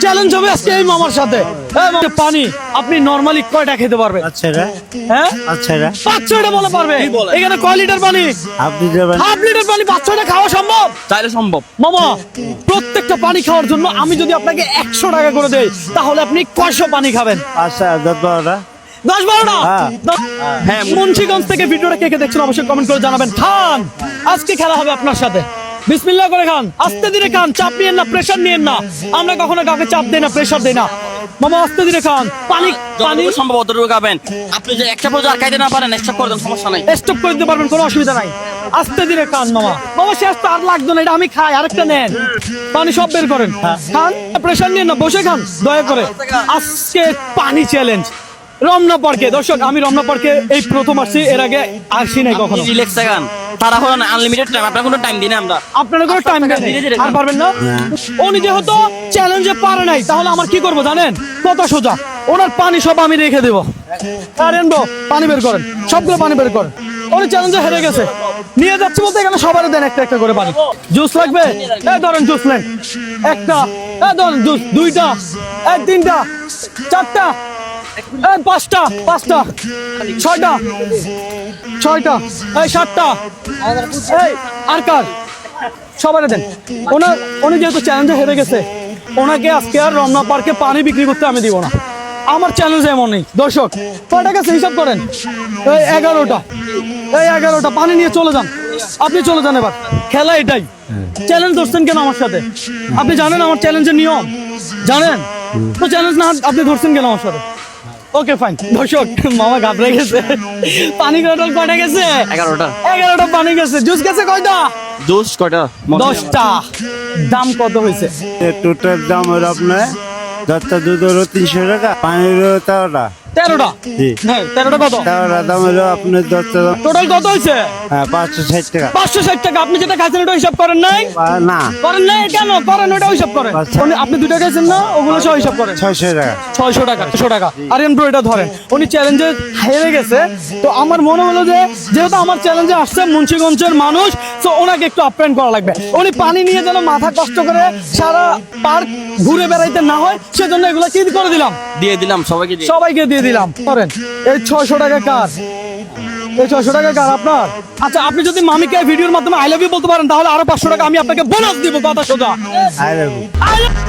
Challenge হবে আজকে এই মামার সাথে। পানি আপনি নরমালি কয়টা খেতে পারবেন? আচ্ছা রে, হ্যাঁ আচ্ছা রে, 5-6টা বলে পারবে। এখানে কয় লিটার পানি? আপনি যাবেন। হাফ লিটার পানি 5-6টা খাওয়া সম্ভব? চাইলে সম্ভব। মামা প্রত্যেকটা পানি খাওয়ার জন্য আমি যদি আপনাকে 100 টাকা করে দেই তাহলে আপনি কয়শো পানি খাবেন? আচ্ছা 10-12টা। 10-12টা? হ্যাঁ। মুন্সিগঞ্জ থেকে ভিডিওটা কে কে দেখছেন অবশ্যই কমেন্ট করে জানাবেন। খান, আজকে খেলা হবে আপনার সাথে। বিসমিল্লাহ করে খান, আস্তে ধীরে খান, চাপ নিয়েন না, প্রেসার নিয়েন না। আমরা কখনো কাউকে চাপ দেই না, প্রেসার দেই না। মামা আস্তে ধীরে খান, পানি পানি যতটুকু সম্ভব অতটুকু খাবেন। আপনি যে একটা পর্যন্ত আর খাইতে না পারেন স্টপ করে দেন, সমস্যা নাই। স্টপ করে দিতে পারবেন, কোনো অসুবিধা নাই। আস্তে ধীরে খান মামা। মামা শেষ তো আর লাগতো না, এটা আমি খাই, আরেকটা নেন। পানি সব বের করেন, খান, প্রেসার নিয়েন না, বসে খান দয়া করে। আজকে পানি চ্যালেঞ্জ রমনা পার্কে। দর্শক আমি রমনা পার্কে এই প্রথম আসছি, এর আগে আসি নাই কখনো। রিল্যাক্স থাকেন, তারা হলো না আনলিমিটেড টাইম, আপনার কোনো টাইম দিই না আমরা। আপনারা কোনো টাইম দেন ধীরে ধীরে আর পারবেন না। উনি যেহেতু চ্যালেঞ্জে পারে নাই তাহলে আমার কি করবো জানেন? কত সোজা, ওনার পানি সব আমি রেখে দেবো। আর এনবো পানি বের করেন, সবগুলো পানি বের করেন। উনি চ্যালেঞ্জে হেরে গেছে, নিয়ে যাচ্ছি বলতে এখানে সবার দেন একটা একটা করে পানি। জুস লাগবে? ধরেন জুস নেন একটা, ধরেন জুস দুইটা, 3টা, 4টা, 5টা, 6টা, 7টা, আর কার সবাই দেন। উনি যেহেতু চ্যালেঞ্জে হেরে গেছে, ওনাকে আজকে আর রমনা পার্কে পানি বিক্রি করতে আমি দিব না। আমার চ্যালেঞ্জ এমন নেই। দর্শক কয়টা গেছে হিসাব করেন? 11টা পানি নিয়ে চলে যান, আপনি চলে যান। এবার খেলা এটাই। চ্যালেঞ্জ ধরছেন কেন আমার সাথে? আপনি জানেন আমার চ্যালেঞ্জের নিয়ম জানেন তো? চ্যালেঞ্জ না আপনি ধরছেন কেন আমার সাথে? Okay fine. দর্শক মামা ঘাবড়ে গেছে। পানি টোটাল কয়টা গেছে? 11টা পানি গেছে। জুস গেছে কয়টা? জুস কয়টা? 10টা। দাম কত হয়েছে? টোটাল দাম হলো আপনার 10টা দুধ হলো 300 টাকা, পানিরও 13টা। 13টা? জি। হ্যাঁ 13টা কত? 13টা দাম হলো আপনার 10টা দাম। টোটাল কত হয়েছে? হ্যাঁ 560 টাকা। 560 টাকা। আপনি যেটা খাইছেন ওটা হিসাব করেন নাই? না করেন নাই কেন? করেন, ওটা হিসাব করেন। আপনি 2টা খাইছেন না, ওগুলো সব হিসাব করেন। 600 টাকা। 600 টাকা, 600 টাকা। আর এমব্রো এটা ধরেন, উনি চ্যালেঞ্জে হেরে গেছে, তো আমার মনে হলো যে যেহেতু আমার চ্যালেঞ্জে আসছে মুন্সিগঞ্জের মানুষ, তো ওনাকে একটু আপ্যায়ন করা লাগবে। উনি পানি নিয়ে যেন মাথা কষ্ট করে সারা পার্ক ঘুরে বেড়াইতে না হয়, সেজন্য এগুলো কি করে দিলাম, দিয়ে দিলাম সবাইকে। সবাইকে দিয়ে দিলাম। করেন, এই 600 টাকা কার? এই 600 টাকা কার আপনার? আচ্ছা আপনি যদি মামিকে ভিডিওর মাধ্যমে আই লাভ ইউ বলতে পারেন তাহলে আরো 500 টাকা আমি আপনাকে বোনাস দিব। কথা সোজা। আরে I love you.